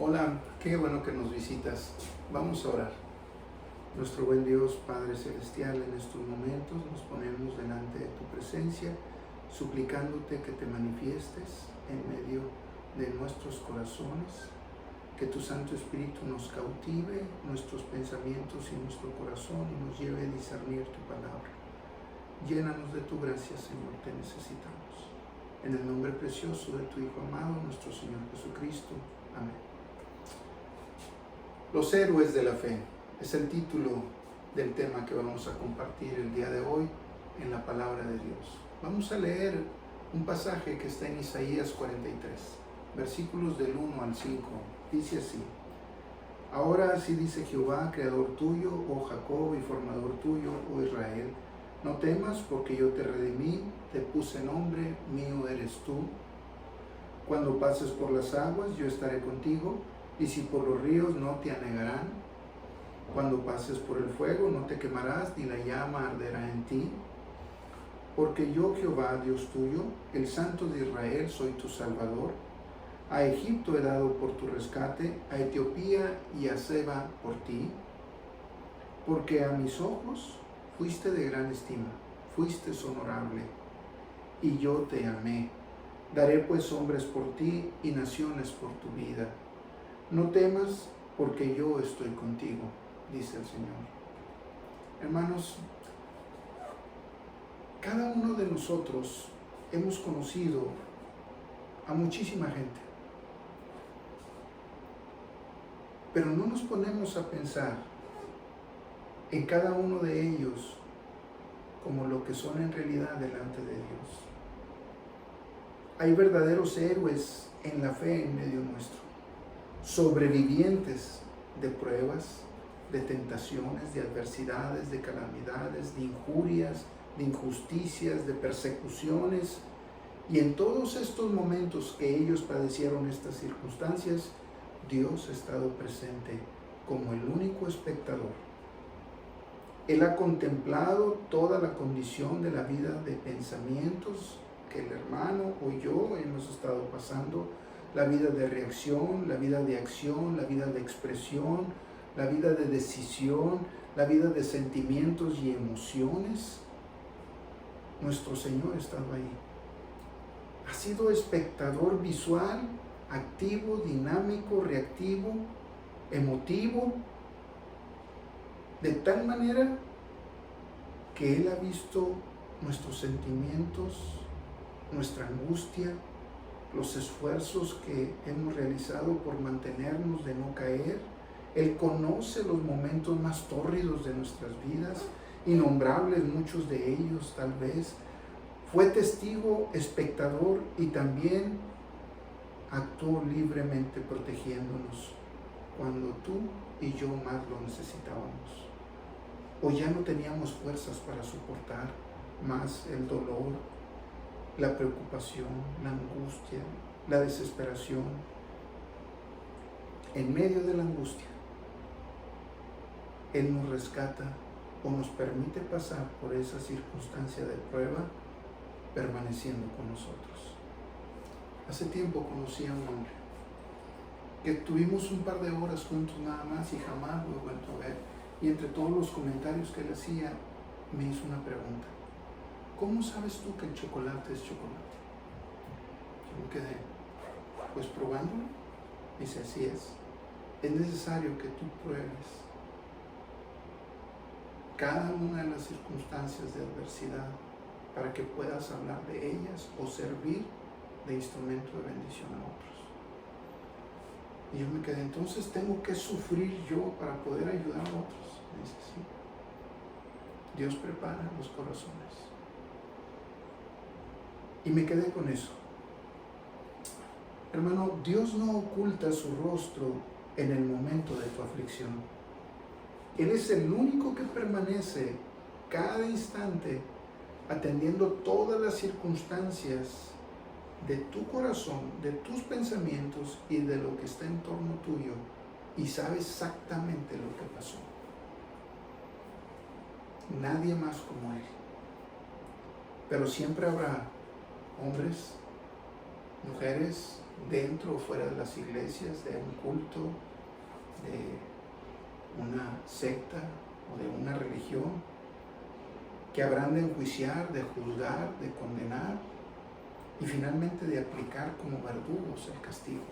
Hola, qué bueno que nos visitas. Vamos a orar. Nuestro buen Dios, Padre Celestial, en estos momentos nos ponemos delante de tu presencia, suplicándote que te manifiestes en medio de nuestros corazones, que tu Santo Espíritu nos cautive nuestros pensamientos y nuestro corazón y nos lleve a discernir tu palabra. Llénanos de tu gracia, Señor, te necesitamos. En el nombre precioso de tu Hijo amado, nuestro Señor Jesucristo. Amén. Los héroes de la fe es el título del tema que vamos a compartir el día de hoy en la palabra de Dios. Vamos a leer un pasaje que está en Isaías 43, versículos del 1 al 5. Dice así: Ahora así dice Jehová, creador tuyo, oh Jacob, y formador tuyo, oh Israel: no temas, porque yo te redimí, te puse nombre, mío eres tú. Cuando pases por las aguas, yo estaré contigo, y si por los ríos, no te anegarán. Cuando pases por el fuego, no te quemarás, ni la llama arderá en ti. Porque yo, Jehová, Dios tuyo, el Santo de Israel, soy tu Salvador. A Egipto he dado por tu rescate, a Etiopía y a Seba por ti. Porque a mis ojos fuiste de gran estima, fuiste honorable, y yo te amé. Daré pues hombres por ti y naciones por tu vida. No temas, porque yo estoy contigo, dice el Señor. Hermanos, cada uno de nosotros hemos conocido a muchísima gente, pero no nos ponemos a pensar en cada uno de ellos como lo que son en realidad delante de Dios. Hay verdaderos héroes en la fe en medio nuestro, sobrevivientes de pruebas, de tentaciones, de adversidades, de calamidades, de injurias, de injusticias, de persecuciones. Y en todos estos momentos que ellos padecieron estas circunstancias, Dios ha estado presente como el único espectador. Él ha contemplado toda la condición de la vida de pensamientos que el hermano o yo hemos estado pasando, la vida de reacción, la vida de acción, la vida de expresión, la vida de decisión, la vida de sentimientos y emociones. Nuestro Señor ha estado ahí. Ha sido espectador visual, activo, dinámico, reactivo, emotivo, de tal manera que Él ha visto nuestros sentimientos, nuestra angustia, los esfuerzos que hemos realizado por mantenernos de no caer. Él conoce los momentos más tórridos de nuestras vidas, innombrables muchos de ellos tal vez. Fue testigo, espectador y también actuó libremente protegiéndonos cuando tú y yo más lo necesitábamos. O ya no teníamos fuerzas para soportar más el dolor, la preocupación, la angustia, la desesperación. En medio de la angustia, Él nos rescata o nos permite pasar por esa circunstancia de prueba, permaneciendo con nosotros. Hace tiempo conocí a un hombre que tuvimos un par de horas juntos nada más y jamás lo he vuelto a ver. Y entre todos los comentarios que él hacía, me hizo una pregunta: ¿cómo sabes tú que el chocolate es chocolate? Yo me quedé, pues probándolo. Dice, así es. Es necesario que tú pruebes cada una de las circunstancias de adversidad para que puedas hablar de ellas o servir de instrumento de bendición a otros. Y yo me quedé, entonces tengo que sufrir yo para poder ayudar a otros. Dice, sí. Dios prepara los corazones. Y me quedé con eso. Hermano, Dios no oculta su rostro en el momento de tu aflicción. Él es el único que permanece cada instante atendiendo todas las circunstancias de tu corazón, de tus pensamientos y de lo que está en torno tuyo, y sabe exactamente lo que pasó. Nadie más como Él. Pero siempre habrá hombres, mujeres, dentro o fuera de las iglesias, de un culto, de una secta o de una religión, que habrán de enjuiciar, de juzgar, de condenar y finalmente de aplicar como verdugos el castigo.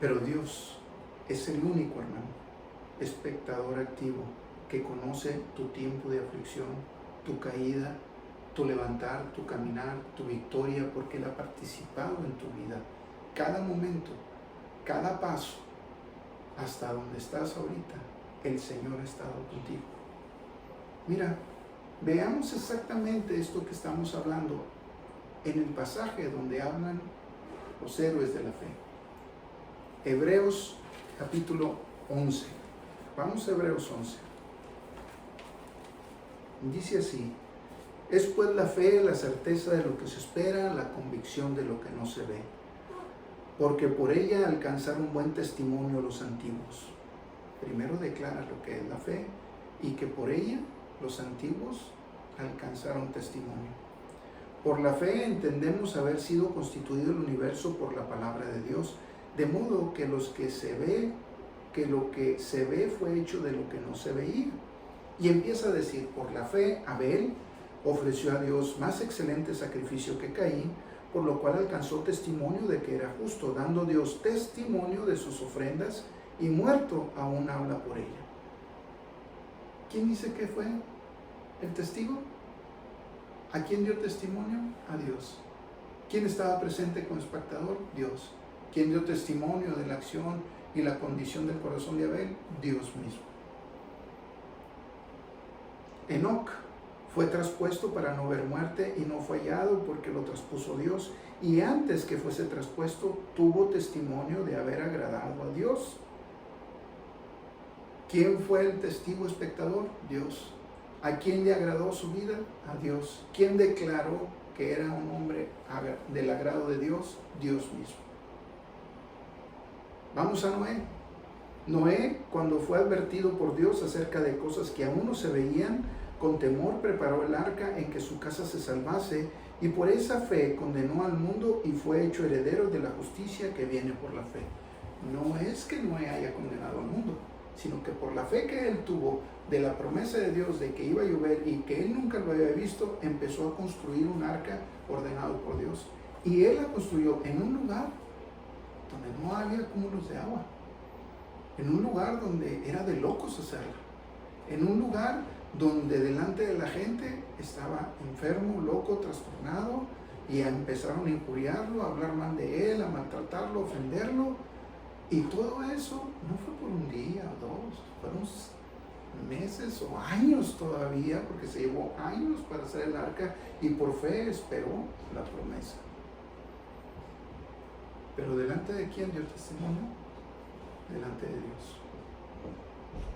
Pero Dios es el único, hermano, espectador activo que conoce tu tiempo de aflicción, tu caída, tu levantar, tu caminar, tu victoria, porque Él ha participado en tu vida. Cada momento, cada paso, hasta donde estás ahorita, el Señor ha estado contigo. Mira, veamos exactamente esto que estamos hablando en el pasaje donde hablan los héroes de la fe. Hebreos capítulo 11. Vamos a Hebreos 11. Dice así: es pues la fe, la certeza de lo que se espera, la convicción de lo que no se ve. Porque por ella alcanzaron buen testimonio los antiguos. Primero declara lo que es la fe y que por ella los antiguos alcanzaron testimonio. Por la fe entendemos haber sido constituido el universo por la palabra de Dios, de modo que lo que se ve fue hecho de lo que no se veía. Y empieza a decir: por la fe Abel ofreció a Dios más excelente sacrificio que Caín, por lo cual alcanzó testimonio de que era justo, dando Dios testimonio de sus ofrendas, y muerto aún habla por ella. ¿Quién dice que fue el testigo? ¿A quién dio testimonio? A Dios. ¿Quién estaba presente como espectador? Dios. ¿Quién dio testimonio de la acción y la condición del corazón de Abel? Dios mismo. Enoc fue traspuesto para no ver muerte y no fue hallado porque lo traspuso Dios, y antes que fuese traspuesto tuvo testimonio de haber agradado a Dios. ¿Quién fue el testigo espectador? Dios. ¿A quién le agradó su vida? A Dios. ¿Quién declaró que era un hombre del agrado de Dios? Dios mismo. Vamos a Noé. Noé, cuando fue advertido por Dios acerca de cosas que aún no se veían, con temor preparó el arca en que su casa se salvase, y por esa fe condenó al mundo y fue hecho heredero de la justicia que viene por la fe. No es que Noé haya condenado al mundo, sino que por la fe que él tuvo de la promesa de Dios de que iba a llover y que él nunca lo había visto, empezó a construir un arca ordenado por Dios. Y él la construyó en un lugar donde no había cúmulos de agua, en un lugar donde era de locos hacerla, en un lugar donde delante de la gente estaba enfermo, loco, trastornado, y empezaron a injuriarlo, a hablar mal de él, a maltratarlo, a ofenderlo. Y todo eso no fue por un día o dos, fueron meses o años todavía, porque se llevó años para hacer el arca, y por fe esperó la promesa. Pero ¿delante de quién dio testimonio? Delante de Dios.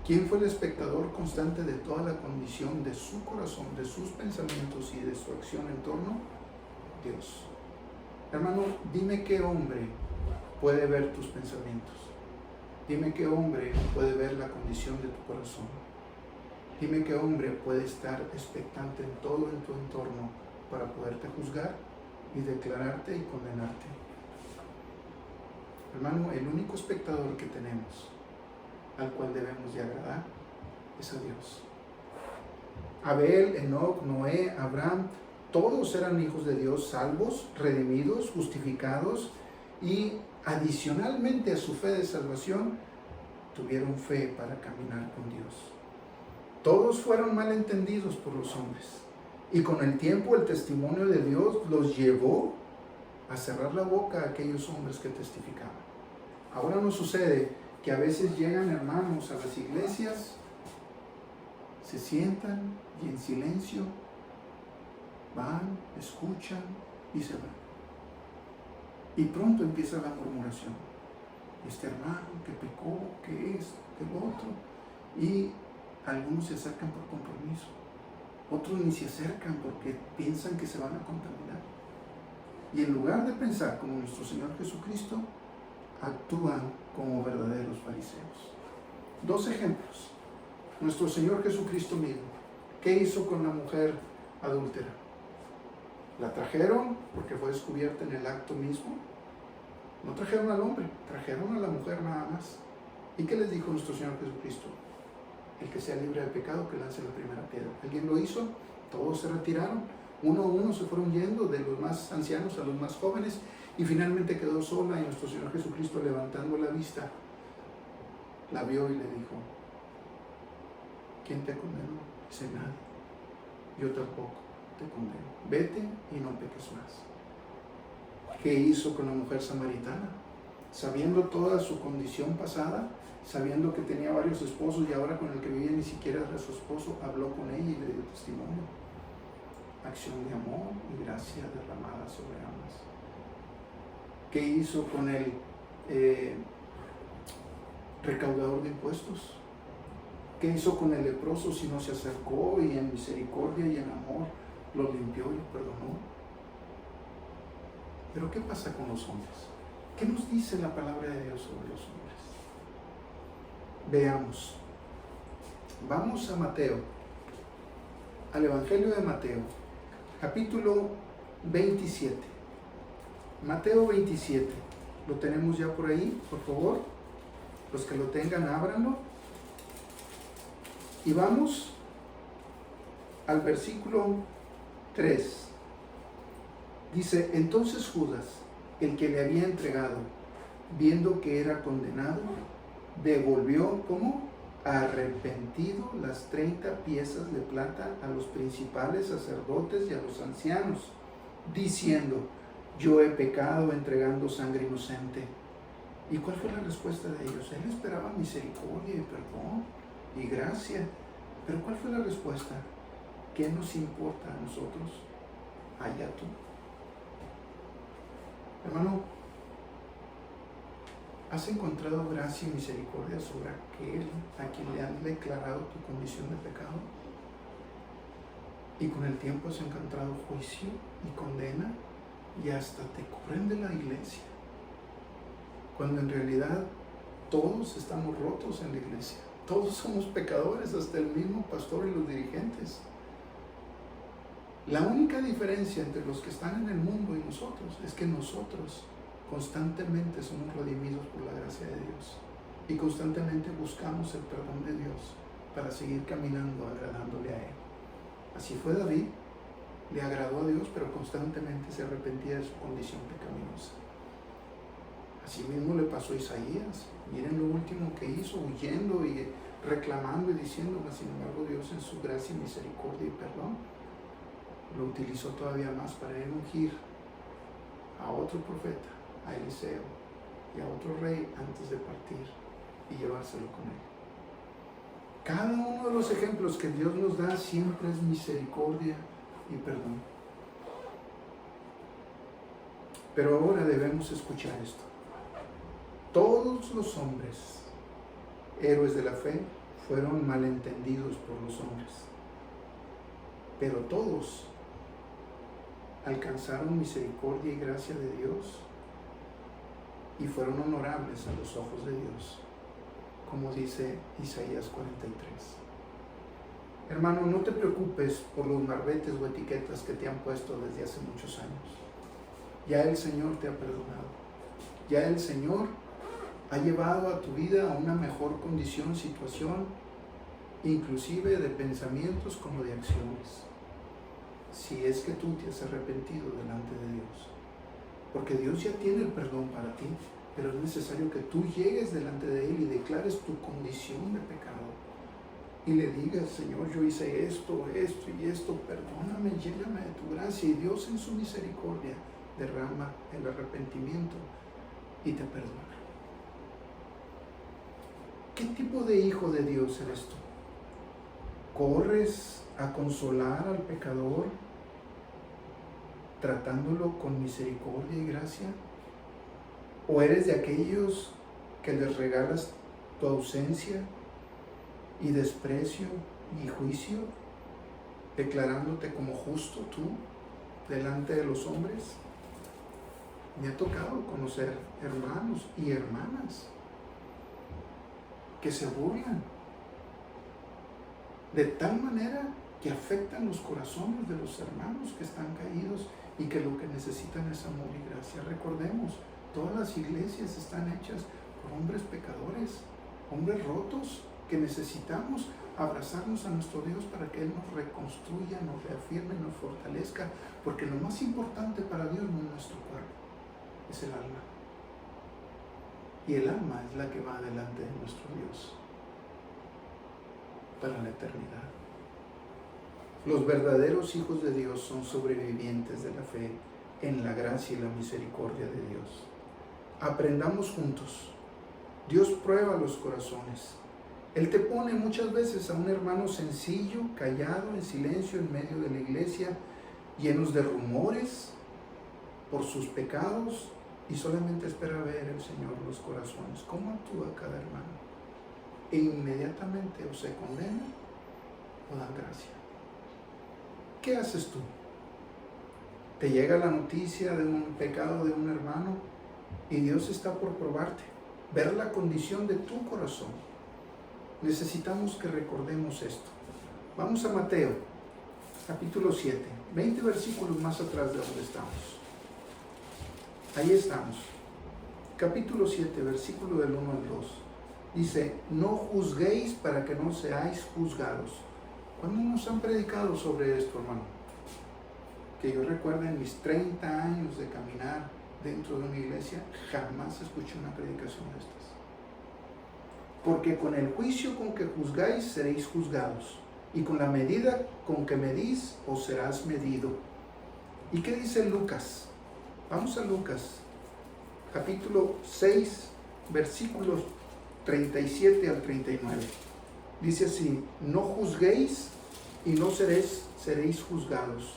¿Quién fue el espectador constante de toda la condición de su corazón, de sus pensamientos y de su acción en torno? Dios. Hermano, dime qué hombre puede ver tus pensamientos. Dime qué hombre puede ver la condición de tu corazón. Dime qué hombre puede estar expectante en todo en tu entorno para poderte juzgar y declararte y condenarte. Hermano, el único espectador que tenemos, al cual debemos de agradar, es a Dios. Abel, Enoc, Noé, Abraham, todos eran hijos de Dios, salvos, redimidos, justificados, y adicionalmente a su fe de salvación, tuvieron fe para caminar con Dios. Todos fueron mal entendidos por los hombres, y con el tiempo el testimonio de Dios los llevó a cerrar la boca a aquellos hombres que testificaban. Ahora nos sucede que a veces llegan hermanos a las iglesias, se sientan y en silencio van, escuchan y se van. Y pronto empieza la murmuración. Este hermano que pecó, que es, que el otro. Y algunos se acercan por compromiso. Otros ni se acercan porque piensan que se van a contaminar. Y en lugar de pensar como nuestro Señor Jesucristo, actúan como verdaderos fariseos. Dos ejemplos. Nuestro Señor Jesucristo mismo. ¿Qué hizo con la mujer adúltera? La trajeron porque fue descubierta en el acto mismo. No trajeron al hombre, trajeron a la mujer nada más. ¿Y qué les dijo nuestro Señor Jesucristo? El que sea libre de pecado, que lance la primera piedra. ¿Alguien lo hizo? Todos se retiraron. Uno a uno se fueron yendo, de los más ancianos a los más jóvenes, y finalmente quedó sola, y nuestro Señor Jesucristo, levantando la vista, la vio y le dijo: ¿quién te condenó? Dice: nadie. Yo tampoco te condeno. Vete y no peques más. ¿Qué hizo con la mujer samaritana? Sabiendo toda su condición pasada, sabiendo que tenía varios esposos y ahora con el que vivía ni siquiera era su esposo, habló con ella y le dio testimonio. Acción de amor y gracia derramada sobre ambas. ¿Qué hizo con el recaudador de impuestos? ¿Qué hizo con el leproso si no se acercó y en misericordia y en amor lo limpió y lo perdonó? Pero ¿qué pasa con los hombres? ¿Qué nos dice la palabra de Dios sobre los hombres? Veamos. Vamos a Mateo, al Evangelio de Mateo, capítulo 27. Mateo 27. ¿Lo tenemos ya por ahí? Por favor, los que lo tengan, ábranlo. Y vamos al versículo 3. Dice: entonces Judas, el que le había entregado, viendo que era condenado, devolvió, ¿cómo? Arrepentido, las 30 piezas de plata a los principales sacerdotes y a los ancianos, diciendo: yo he pecado entregando sangre inocente. ¿Y cuál fue la respuesta de ellos? Él esperaba misericordia y perdón y gracia. Pero ¿cuál fue la respuesta? ¿Qué nos importa a nosotros? Allá tú. Hermano, ¿has encontrado gracia y misericordia sobre aquel a quien le han declarado tu condición de pecado? Y con el tiempo has encontrado juicio y condena y hasta te corren de la iglesia, cuando en realidad todos estamos rotos en la iglesia. Todos somos pecadores, hasta el mismo pastor y los dirigentes. La única diferencia entre los que están en el mundo y nosotros es que nosotros constantemente somos redimidos por la gracia de Dios y constantemente buscamos el perdón de Dios para seguir caminando agradándole a Él. Así fue David, le agradó a Dios, pero constantemente se arrepentía de su condición pecaminosa. Así mismo le pasó a Isaías. Miren lo último que hizo, huyendo y reclamando y diciendo: sin embargo Dios, en su gracia y misericordia y perdón, lo utilizó todavía más para él ungir a otro profeta, a Eliseo, y a otro rey antes de partir y llevárselo con él. Cada uno de los ejemplos que Dios nos da siempre es misericordia y perdón. Pero ahora debemos escuchar esto. Todos los hombres, héroes de la fe, fueron malentendidos por los hombres, pero todos alcanzaron misericordia y gracia de Dios y fueron honorables a los ojos de Dios, como dice Isaías 43. Hermano, no te preocupes por los marbetes o etiquetas que te han puesto desde hace muchos años. Ya el Señor te ha perdonado. Ya el Señor ha llevado a tu vida a una mejor condición, situación, inclusive de pensamientos como de acciones, si es que tú te has arrepentido delante de Dios. Porque Dios ya tiene el perdón para ti, pero es necesario que tú llegues delante de Él y declares tu condición de pecado. Y le digas: Señor, yo hice esto, esto y esto, perdóname, lléname de tu gracia. Y Dios, en su misericordia, derrama el arrepentimiento y te perdona. ¿Qué tipo de hijo de Dios eres tú? ¿Corres a consolar al pecador tratándolo con misericordia y gracia? ¿O eres de aquellos que les regalas tu ausencia y desprecio y juicio, declarándote como justo tú delante de los hombres? Me ha tocado conocer hermanos y hermanas que se burlan de tal manera que afectan los corazones de los hermanos que están caídos y que lo que necesitan es amor y gracia. Recordemos, todas las iglesias están hechas por hombres pecadores, hombres rotos, que necesitamos abrazarnos a nuestro Dios para que Él nos reconstruya, nos reafirme, nos fortalezca, porque lo más importante para Dios no es nuestro cuerpo, es el alma. Y el alma es la que va delante de nuestro Dios para la eternidad. Los verdaderos hijos de Dios son sobrevivientes de la fe en la gracia y la misericordia de Dios. Aprendamos juntos. Dios prueba los corazones. Él te pone muchas veces a un hermano sencillo, callado, en silencio, en medio de la iglesia, llenos de rumores por sus pecados, y solamente espera ver el Señor los corazones. ¿Cómo actúa cada hermano? E inmediatamente o se condena o da gracia. ¿Qué haces tú? Te llega la noticia de un pecado de un hermano y Dios está por probarte, ver la condición de tu corazón. Necesitamos que recordemos esto. Vamos a Mateo, capítulo 7, 20 versículos más atrás de donde estamos. Ahí estamos. Capítulo 7, versículo del 1 al 2. Dice, no juzguéis para que no seáis juzgados. ¿Cuándo nos han predicado sobre esto, hermano? Que yo recuerde en mis 30 años de caminar dentro de una iglesia, jamás escuché una predicación de estas. Porque con el juicio con que juzgáis, seréis juzgados, y con la medida con que medís, os serás medido. ¿Y qué dice Lucas? Vamos a Lucas, capítulo 6, versículos 37 al 39. Dice así, no juzguéis y no seréis juzgados.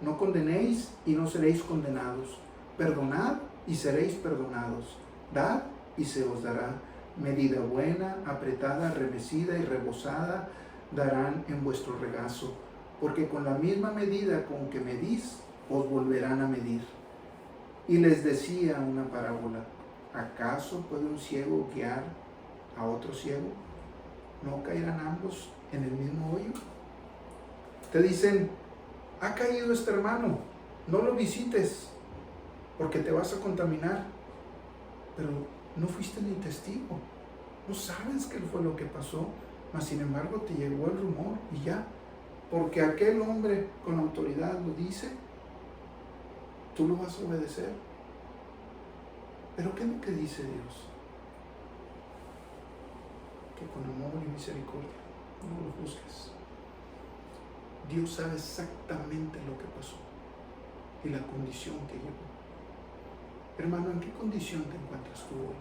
No condenéis y no seréis condenados. Perdonad y seréis perdonados. Dad y se os dará. Medida buena, apretada, remecida y rebosada darán en vuestro regazo. Porque con la misma medida con que medís, os volverán a medir. Y les decía una parábola. ¿Acaso puede un ciego guiar a otro ciego? ¿No caerán ambos en el mismo hoyo? Te dicen, ha caído este hermano, no lo visites, porque te vas a contaminar. Pero no fuiste ni testigo, no sabes qué fue lo que pasó, mas sin embargo te llegó el rumor y ya, porque aquel hombre con autoridad lo dice, tú lo vas a obedecer. Pero ¿qué es lo que dice Dios? Que con amor y misericordia no lo juzgues. Dios sabe exactamente lo que pasó y la condición que llevó. Hermano, ¿en qué condición te encuentras tú hoy?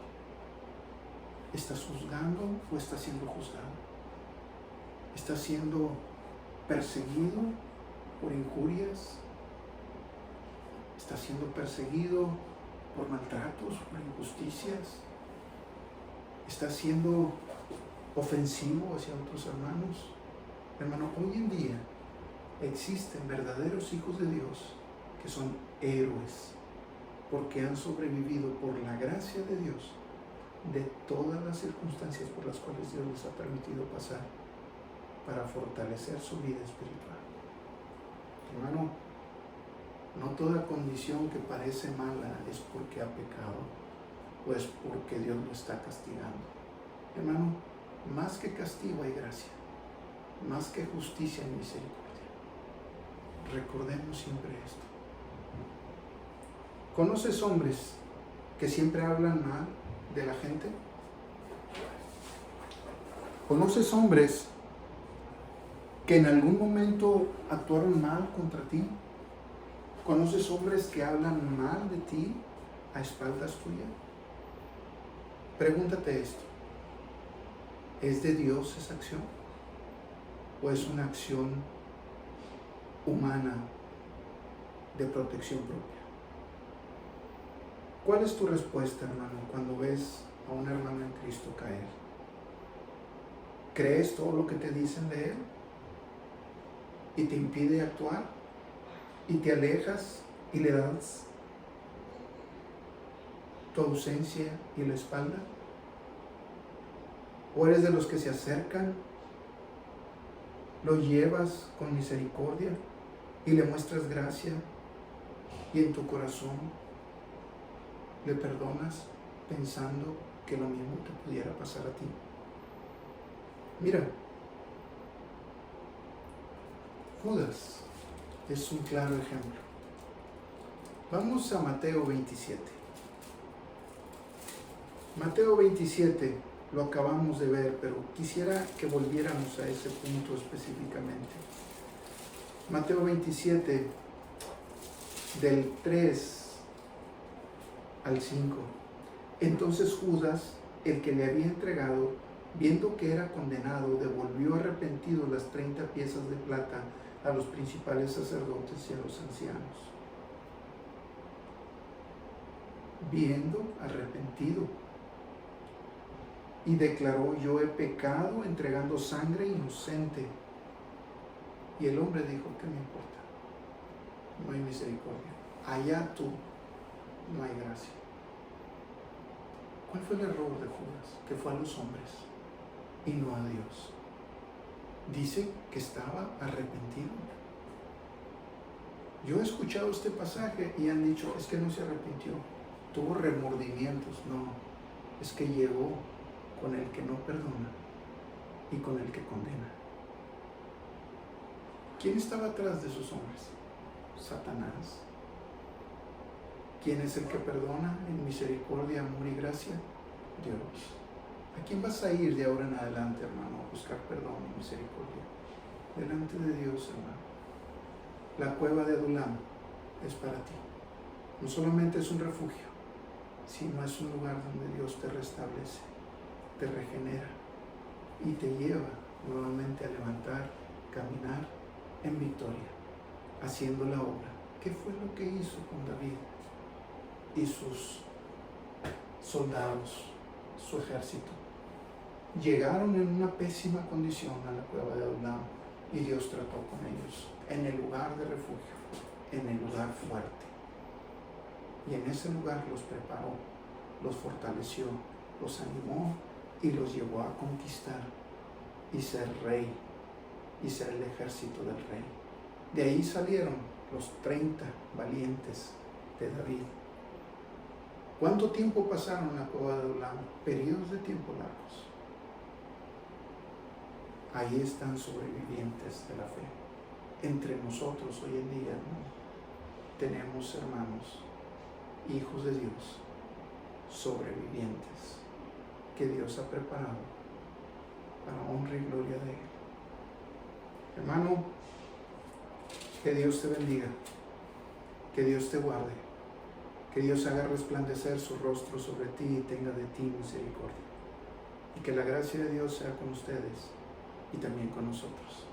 ¿Estás juzgando o estás siendo juzgado? ¿Estás siendo perseguido por injurias? ¿Estás siendo perseguido por maltratos, por injusticias? ¿Estás siendo ofensivo hacia otros hermanos? Hermano, hoy en día existen verdaderos hijos de Dios que son héroes porque han sobrevivido por la gracia de Dios de todas las circunstancias por las cuales Dios les ha permitido pasar para fortalecer su vida espiritual. Hermano, no toda condición que parece mala es porque ha pecado o es porque Dios lo está castigando. Hermano, más que castigo hay gracia, más que justicia y misericordia. Recordemos siempre esto. ¿Conoces hombres que siempre hablan mal de la gente? ¿Conoces hombres que en algún momento actuaron mal contra ti? ¿Conoces hombres que hablan mal de ti a espaldas tuyas? Pregúntate esto. ¿Es de Dios esa acción? ¿O es una acción humana de protección propia? ¿Cuál es tu respuesta, hermano, cuando ves a un hermano en Cristo caer? ¿Crees todo lo que te dicen de él? ¿Y te impide actuar? ¿Y te alejas y le das tu ausencia y la espalda? ¿O eres de los que se acercan, lo llevas con misericordia y le muestras gracia y en tu corazón le perdonas pensando que lo mismo te pudiera pasar a ti. Mira, Judas es un claro ejemplo. Vamos a Mateo 27. Mateo 27 lo acabamos de ver, pero quisiera que volviéramos a ese punto específicamente. Mateo 27, del 3 al 5. Entonces Judas, el que le había entregado, viendo que era condenado, devolvió arrepentido las 30 piezas de plata a los principales sacerdotes y a los ancianos. Viendo arrepentido. Y declaró: yo he pecado entregando sangre inocente. Y el hombre dijo: ¿qué me importa? No hay misericordia. Allá tú, no hay gracia. ¿Cuál fue el error de Judas? Que fue a los hombres y no a Dios. Dice que estaba arrepentido. Yo he escuchado este pasaje y han dicho: es que no se arrepintió, tuvo remordimientos. No, es que llegó con el que no perdona y con el que condena. ¿Quién estaba atrás de esos hombres? Satanás. ¿Quién es el que perdona en misericordia, amor y gracia? Dios. ¿A quién vas a ir de ahora en adelante, hermano, a buscar perdón y misericordia? Delante de Dios, hermano. La cueva de Adulam es para ti. No solamente es un refugio, sino es un lugar donde Dios te restablece, te regenera y te lleva nuevamente a levantar, caminar en victoria, haciendo la obra. ¿Qué fue lo que hizo con David y sus soldados, su ejército? Llegaron en una pésima condición a la cueva de Adulam y Dios trató con ellos en el lugar de refugio, en el lugar fuerte. Y en ese lugar los preparó, los fortaleció, los animó y los llevó a conquistar y ser rey y ser el ejército del rey. De ahí salieron los 30 valientes de David. ¿Cuánto tiempo pasaron en la cueva de Adulam? Periodos de tiempo largos. Ahí están sobrevivientes de la fe. Entre nosotros hoy en día, ¿no? Tenemos hermanos, hijos de Dios, sobrevivientes, que Dios ha preparado para honra y gloria de Él. Hermano, que Dios te bendiga, que Dios te guarde, que Dios haga resplandecer su rostro sobre ti y tenga de ti misericordia. Y que la gracia de Dios sea con ustedes y también con nosotros.